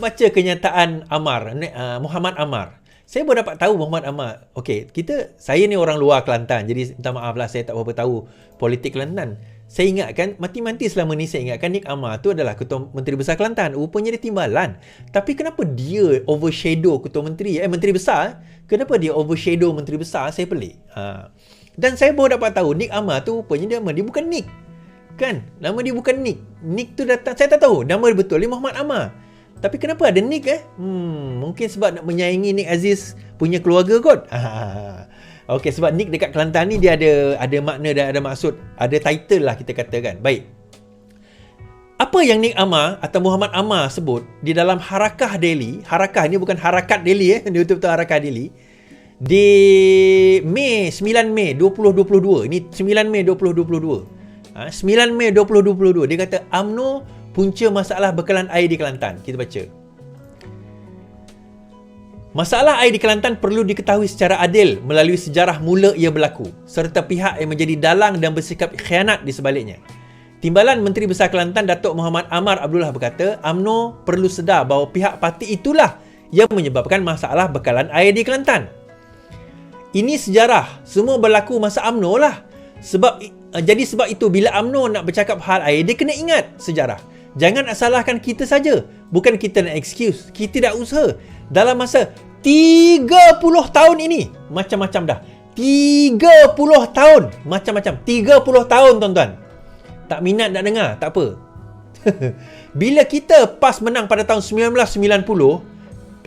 baca kenyataan Muhammad Ammar. Saya baru dapat tahu Muhammad Ammar. Okey, saya ni orang luar Kelantan. Jadi minta maaf lah, saya tak berapa tahu politik Kelantan. Saya ingatkan, mati-mati selama ni saya ingatkan Nick Ammar tu adalah Ketua Menteri Besar Kelantan. Rupanya dia timbalan. Tapi kenapa dia overshadow Ketua Menteri? Menteri Besar? Kenapa dia overshadow Menteri Besar? Saya pelik. Dan saya baru dapat tahu Nick Ammar tu rupanya dia bukan Nick. Kan? Nama dia bukan Nick. Nick tu datang, saya tak tahu. Nama dia betul dia Muhammad Ammar. Tapi kenapa ada Nick mungkin sebab nak menyaingi Nick Aziz punya keluarga kot. Okey, sebab Nick dekat Kelantan ni dia ada makna dan ada maksud, ada title lah kita katakan. Baik. Apa yang Nick Ammar atau Muhammad Ammar sebut di dalam Harakah Daily, Harakah ni bukan Harakat Daily dia betul-betul Harakah Daily. Di 9 Mei 2022. Ini 9 Mei 2022. 9 Mei 2022 dia kata UMNO punca masalah bekalan air di Kelantan. Kita baca. Masalah air di Kelantan perlu diketahui secara adil melalui sejarah mula ia berlaku, serta pihak yang menjadi dalang dan bersikap khianat di sebaliknya. Timbalan Menteri Besar Kelantan Datuk Muhammad Ammar Abdullah berkata, UMNO perlu sedar bahawa pihak parti itulah yang menyebabkan masalah bekalan air di Kelantan. Ini sejarah, semua berlaku masa UMNO lah. Jadi sebab itu bila UMNO nak bercakap hal air, dia kena ingat sejarah. Jangan salahkan kita saja. Bukan kita nak excuse. Kita tidak usaha. Dalam masa 30 tahun ini, macam-macam dah. 30 tahun. Macam-macam. 30 tahun, tuan-tuan. Tak minat nak dengar? Tak apa. Bila kita PAS menang pada tahun 1990,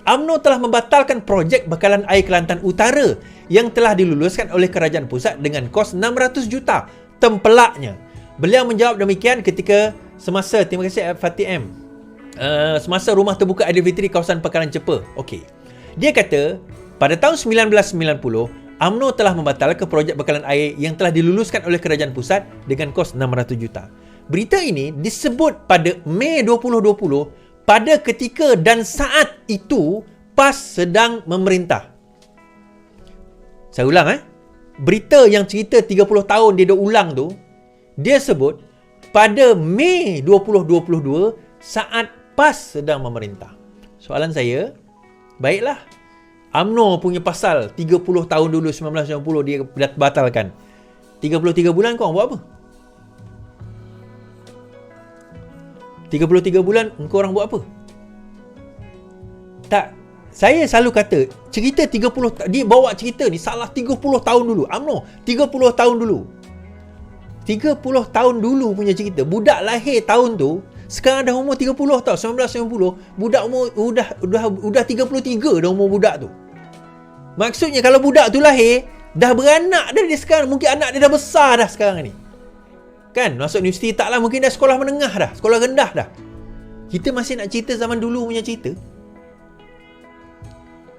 UMNO telah membatalkan projek bekalan air Kelantan Utara yang telah diluluskan oleh kerajaan pusat dengan kos 600 juta. Tempelaknya. Beliau menjawab demikian ketika semasa, terima kasih Fatih M, semasa rumah terbuka Aidilfitri kawasan Pekalan Cepa. Okey. Dia kata, pada tahun 1990, UMNO telah membatalkan projek bekalan air yang telah diluluskan oleh kerajaan pusat dengan kos 600 juta. Berita ini disebut pada Mei 2020 pada ketika dan saat itu PAS sedang memerintah. Saya ulang berita yang cerita 30 tahun dia dah ulang tu, dia sebut pada Mei 2022 saat PAS sedang memerintah. Soalan saya, baiklah, UMNO punya pasal 30 tahun dulu 1990 dia batalkan. 33 bulan korang buat apa? 33 bulan korang buat apa? Tak, saya selalu kata cerita 30, dia bawa cerita ni salah 30 tahun dulu. UMNO 30 tahun dulu. 30 tahun dulu punya cerita. Budak lahir tahun tu sekarang dah umur 30 tau. 1990 budak umur udah 33 dah umur budak tu. Maksudnya kalau budak tu lahir dah beranak dah dia sekarang, mungkin anak dia dah besar dah sekarang ni. Kan? Masuk universiti tak lah, mungkin dah sekolah menengah dah, sekolah rendah dah. Kita masih nak cerita zaman dulu punya cerita.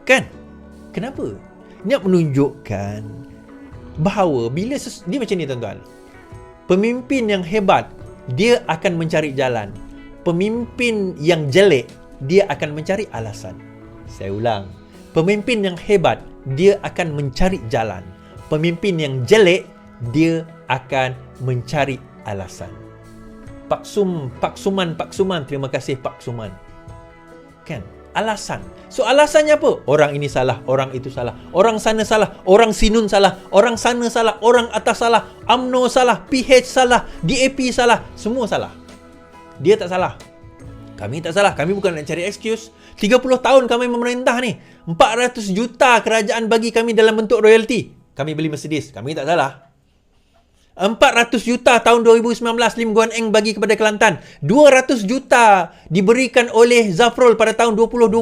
Kan? Kenapa? Nak menunjukkan bahawa bila dia macam ni, tuan-tuan. Pemimpin yang hebat, dia akan mencari jalan. Pemimpin yang jelek, dia akan mencari alasan. Saya ulang. Pemimpin yang hebat, dia akan mencari jalan. Pemimpin yang jelek, dia akan mencari alasan. Pak Suman, terima kasih Pak Suman. Kan? Alasan. So alasannya apa? Orang ini salah, orang itu salah, orang sana salah, orang sinun salah, orang sana salah, orang atas salah, UMNO salah, PH salah, DAP salah, semua salah. Dia tak salah. Kami tak salah. Kami bukan nak cari excuse. 30 tahun kami memerintah ni. 400 juta kerajaan bagi kami dalam bentuk royalty. Kami beli Mercedes. Kami tak salah. 400 juta tahun 2019 Lim Guan Eng bagi kepada Kelantan. 200 juta diberikan oleh Zafrul pada tahun 2020.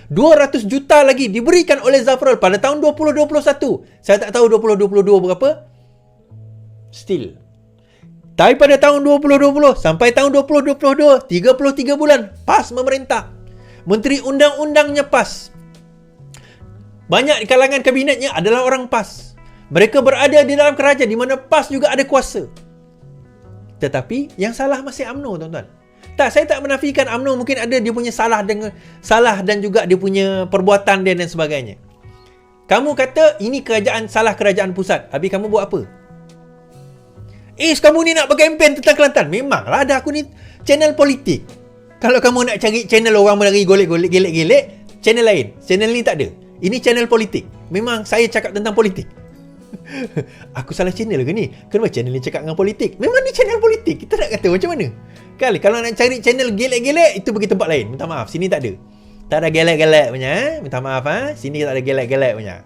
200 juta lagi diberikan oleh Zafrul pada tahun 2021. Saya tak tahu 2022 berapa. Still. Tapi pada tahun 2020 sampai tahun 2022, 33 bulan PAS memerintah. Menteri undang-undangnya PAS. Banyak di kalangan kabinetnya adalah orang PAS. Mereka berada di dalam kerajaan di mana PAS juga ada kuasa. Tetapi yang salah masih UMNO, tuan-tuan. Tak, saya tak menafikan UMNO mungkin ada dia punya salah dan juga dia punya perbuatan dia dan sebagainya. Kamu kata ini salah kerajaan pusat. Habis kamu buat apa? Kamu ni nak berkempen tentang Kelantan. Memanglah ada aku ni channel politik. Kalau kamu nak cari channel orang berlari golek-golek, gelek-gelek, channel lain. Channel ni tak ada. Ini channel politik. Memang saya cakap tentang politik. Aku salah channel ke ni? Kenapa channel ni cakap dengan politik? Memang ni channel politik. Kita nak kata macam mana? Kali kalau nak cari channel gelek-gelek, itu pergi tempat lain. Minta maaf, sini tak ada. Tak ada gelek-gelek punya, minta maaf Sini tak ada gelek-gelek punya.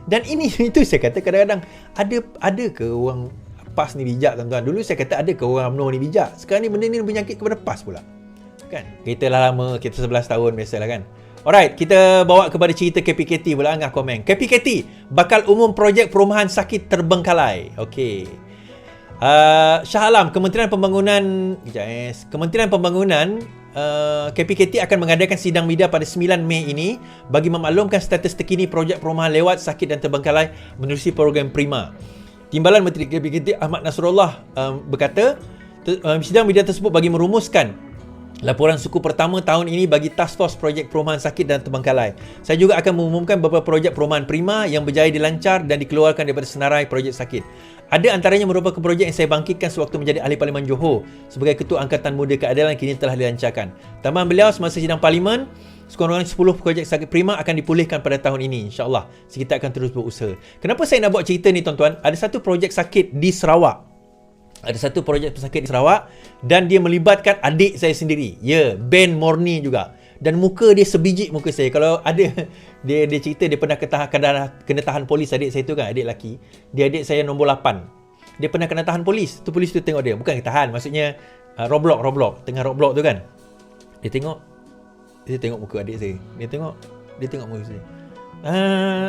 Dan ini itu saya kata kadang-kadang ada ke orang PAS ni bijak tuan-tuan. Dulu saya kata ada ke orang UMNO ni bijak. Sekarang ni benda ni berjangkit kepada PAS pula. Kan? Kita lah lama, kita 11 tahun biasalah kan. Alright, kita bawa kepada cerita KPKT pula angah komen. KPKT bakal umum projek perumahan sakit terbengkalai. Okey. Shah Alam, Kementerian Pembangunan KPKT akan mengadakan sidang media pada 9 Mei ini bagi memaklumkan status terkini projek perumahan lewat sakit dan terbengkalai menerusi program Prima. Timbalan Menteri KPKT Ahmad Nasrullah berkata, sidang media tersebut bagi merumuskan laporan suku pertama tahun ini bagi Task Force Projek Perumahan Sakit dan Terbengkalai. Saya juga akan mengumumkan beberapa projek perumahan prima yang berjaya dilancar dan dikeluarkan daripada senarai projek sakit. Ada antaranya merupakan projek yang saya bangkitkan sewaktu menjadi Ahli Parlimen Johor sebagai Ketua Angkatan Muda Keadilan kini telah dilancarkan. Tambahan beliau, semasa sidang Parlimen, sekurang-kurangnya 10 projek sakit prima akan dipulihkan pada tahun ini, insya-Allah. Kita akan terus berusaha. Kenapa saya nak buat cerita ni tuan-tuan? Ada satu projek sakit di Sarawak. Dan dia melibatkan adik saya sendiri. Ya, Ben Morni juga. Dan muka dia sebiji muka saya. Kalau ada dia cerita dia pernah kena tahan polis, adik saya tu kan, adik lelaki. Dia adik saya nombor 8. Dia pernah kena tahan polis. Tu polis tu tengok dia, bukan tahan, maksudnya Roblox, tengah Roblox tu kan. Dia tengok muka adik saya. Dia tengok muka saya.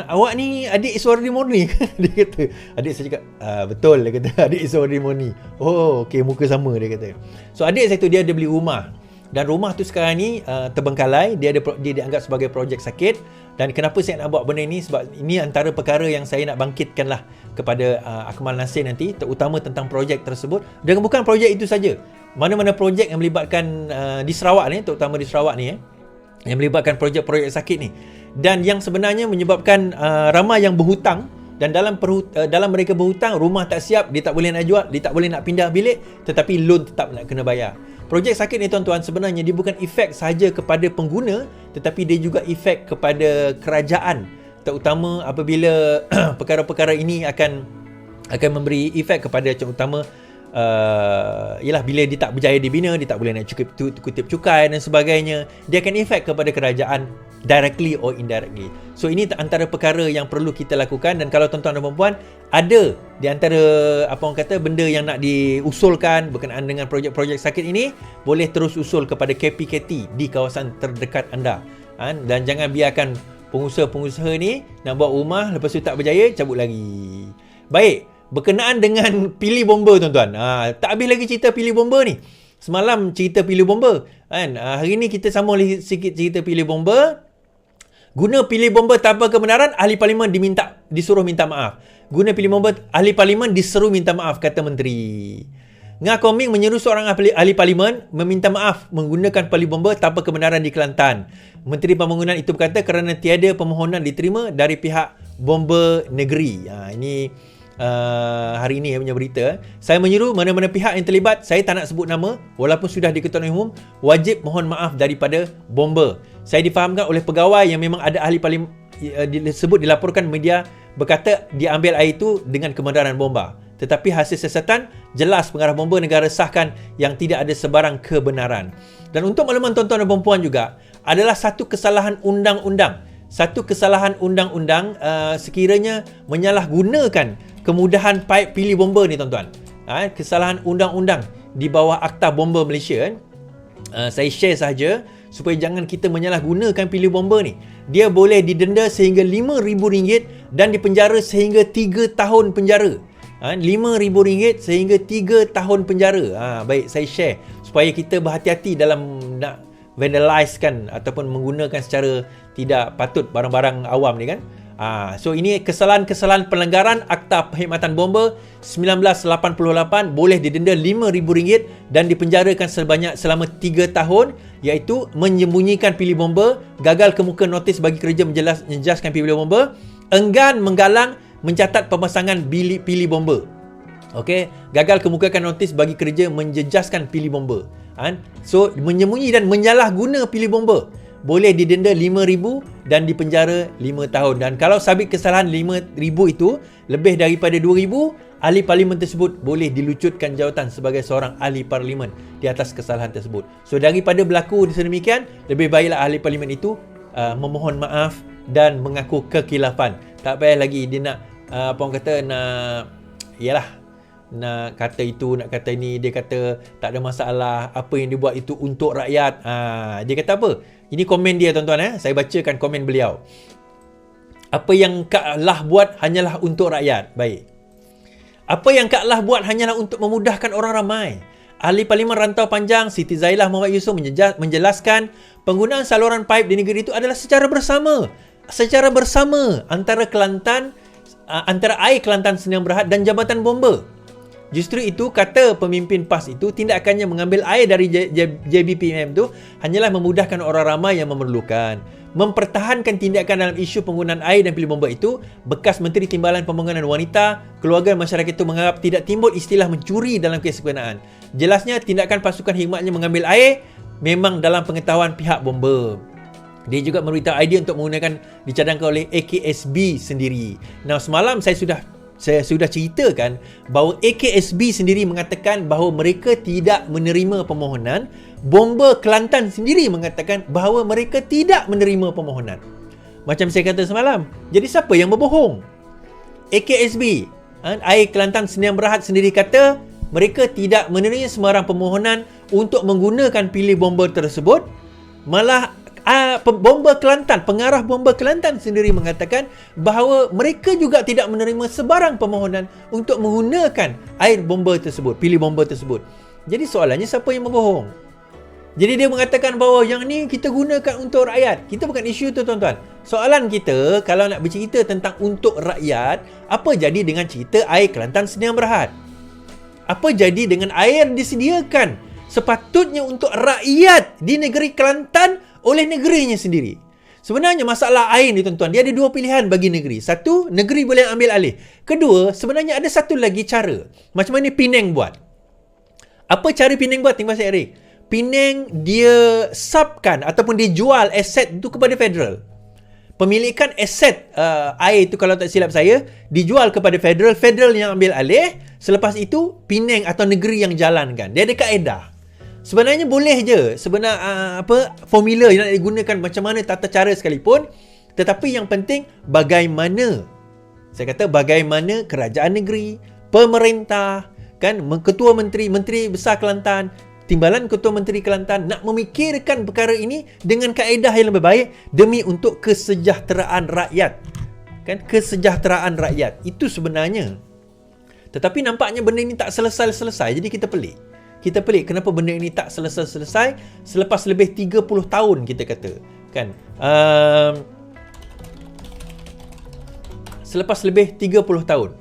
Awak ni adik Iswari Murni. Dia kata. Adik saya cakap, betul. Dia kata, adik Iswari Murni. Oh, okey, muka sama, dia kata. So adik saya tu dia ada beli rumah. Dan rumah tu sekarang ni terbengkalai. Dia dianggap sebagai projek sakit. Dan kenapa saya nak buat benda ni? Sebab ini antara perkara yang saya nak bangkitkan lah kepada Akmal Nasir nanti, terutama tentang projek tersebut. Dan bukan projek itu saja. Mana-mana projek yang melibatkan di Sarawak ni, terutama di Sarawak ni yang melibatkan projek-projek sakit ni. Dan yang sebenarnya menyebabkan ramai yang berhutang. Dan dalam mereka berhutang, rumah tak siap, dia tak boleh nak jual, dia tak boleh nak pindah bilik, tetapi loan tetap nak kena bayar. Projek sakit ni tuan-tuan, sebenarnya dia bukan efek sahaja kepada pengguna, tetapi dia juga efek kepada kerajaan, terutama apabila perkara-perkara ini akan memberi efek kepada terutama ialah bila dia tak berjaya dibina, dia tak boleh nak kutip cukai dan sebagainya, dia akan efek kepada kerajaan directly or indirectly. So ini antara perkara yang perlu kita lakukan. Dan kalau tuan-tuan dan puan-puan ada di antara benda yang nak diusulkan berkenaan dengan projek-projek sakit ini, boleh terus usul kepada KPKT di kawasan terdekat anda. Dan jangan biarkan pengusaha-pengusaha ni nak buat rumah, lepas tu tak berjaya, cabut lagi. Baik, berkenaan dengan pilih bomba tuan-tuan. Tak habis lagi cerita pilih bomba ni. Semalam cerita pilih bomba kan. Hari ni kita sambung lagi sikit cerita pilih bomba. Guna pilih bomba tanpa kebenaran, ahli parlimen disuruh minta maaf. Guna pilih bomba, ahli parlimen diseru minta maaf, kata menteri. Ngah Koming menyeru seorang ahli parlimen meminta maaf menggunakan pilih bomba tanpa kebenaran di Kelantan. Menteri Pembangunan itu berkata kerana tiada permohonan diterima dari pihak bomba negeri. Ini hari ini punya berita. Saya menyeru mana-mana pihak yang terlibat, saya tak nak sebut nama, walaupun sudah diketahui umum, wajib mohon maaf daripada bomba. Saya difahamkan oleh pegawai yang memang ada ahli parlimen disebut dilaporkan media berkata dia ambil air itu dengan kebenaran bomba. Tetapi hasil siasatan jelas pengarah bomba negara sahkan yang tidak ada sebarang kebenaran. Dan untuk makluman tuan-tuan dan puan-puan juga, adalah satu kesalahan undang-undang. Sekiranya menyalahgunakan kemudahan paip pilih bomba ni tuan-tuan. Kesalahan undang-undang di bawah Akta Bomba Malaysia. Saya share sahaja supaya jangan kita menyalahgunakan pilih bomba ni. Dia boleh didenda sehingga RM5,000 dan dipenjara sehingga 3 tahun penjara. RM5,000 sehingga 3 tahun penjara. Baik, saya share supaya kita berhati-hati dalam nak vandalizekan ataupun menggunakan secara tidak patut barang-barang awam ni kan. So ini kesalahan-kesalahan pelanggaran Akta Perkhidmatan Bomba 1988 boleh didenda RM5,000 dan dipenjarakan selama 3 tahun, iaitu menyembunyikan pilih bomba, gagal kemuka notis bagi kerja menjejaskan pilih bomba, enggan menggalang mencatat pemasangan bilik pilih bomba. Okey, gagal kemukakan notis bagi kerja menjejaskan pilih bomba. So, menyembunyi dan menyalahguna pilih bomba boleh didenda RM5,000 dan dipenjara 5 tahun. Dan kalau sabit kesalahan RM5,000 itu lebih daripada RM2,000, ahli parlimen tersebut boleh dilucutkan jawatan sebagai seorang ahli parlimen di atas kesalahan tersebut. So, daripada berlaku sedemikian, lebih baiklah ahli parlimen itu memohon maaf dan mengaku kekilafan. Tak payah lagi dia nak apa orang kata nak kata itu, nak kata ini. Dia kata tak ada masalah, apa yang dia buat itu untuk rakyat. Dia kata apa? Ini komen dia, tuan-tuan. Saya bacakan komen beliau. Apa yang Kak Lah buat hanyalah untuk rakyat. Baik. Apa yang Kak Lah buat hanyalah untuk memudahkan orang ramai. Ahli Parlimen Rantau Panjang Siti Zailah Muhammad Yusof menjelaskan penggunaan saluran paip di negeri itu adalah secara bersama antara air Kelantan Sdn Bhd dan Jabatan Bomba. Justru itu, kata pemimpin PAS itu, tindakannya mengambil air dari JBPM itu hanyalah memudahkan orang ramai yang memerlukan. Mempertahankan tindakan dalam isu penggunaan air dan pilih bomba itu, bekas Menteri Timbalan Pembangunan Wanita, keluarga masyarakat itu menganggap tidak timbul istilah mencuri dalam kes berkenaan. Jelasnya, tindakan pasukan hikmatnya mengambil air memang dalam pengetahuan pihak bomba. Dia juga memberitahu idea untuk menggunakan dicadangkan oleh AKSB sendiri. Nah, semalam saya sudah ceritakan bahawa AKSB sendiri mengatakan bahawa mereka tidak menerima permohonan. Bomba Kelantan sendiri mengatakan bahawa mereka tidak menerima permohonan. Macam saya kata semalam. Jadi siapa yang berbohong? AKSB, Air Kelantan Sdn Bhd sendiri kata mereka tidak menerima sembarang permohonan untuk menggunakan pilih bomba tersebut. Malah bomba Kelantan, pengarah bomba Kelantan sendiri mengatakan bahawa mereka juga tidak menerima sebarang permohonan untuk menggunakan air bomba tersebut, pilih bomba tersebut. Jadi soalannya, siapa yang berbohong? Jadi dia mengatakan bahawa yang ni kita gunakan untuk rakyat. Kita bukan isu tu, tuan-tuan. Soalan kita, kalau nak bercerita tentang untuk rakyat, apa jadi dengan cerita air Kelantan Sdn Bhd? Apa jadi dengan air disediakan sepatutnya untuk rakyat di negeri Kelantan oleh negerinya sendiri? Sebenarnya masalah air ni, tuan-tuan, dia ada dua pilihan bagi negeri. Satu, negeri boleh ambil alih. Kedua, sebenarnya ada satu lagi cara. Macam mana Penang buat? Apa cara Penang buat, Timba Syed Erik? Penang dia subkan ataupun dia jual aset itu kepada federal. Pemilikan aset air itu, kalau tak silap saya, dijual kepada federal. Federal yang ambil alih. Selepas itu, Penang atau negeri yang jalankan. Dia ada kaedah. Sebenarnya boleh je formula yang nak digunakan macam mana tata cara sekalipun, tetapi yang penting bagaimana, saya kata bagaimana kerajaan negeri, pemerintah, ketua menteri besar Kelantan, timbalan ketua menteri Kelantan nak memikirkan perkara ini dengan kaedah yang lebih baik demi untuk kesejahteraan rakyat. Kesejahteraan rakyat itu sebenarnya. Tetapi nampaknya benda ini tak selesai-selesai, jadi kita pelik. Kenapa benda ini tak selesai-selesai selepas lebih 30 tahun, kita kata. Selepas lebih 30 tahun.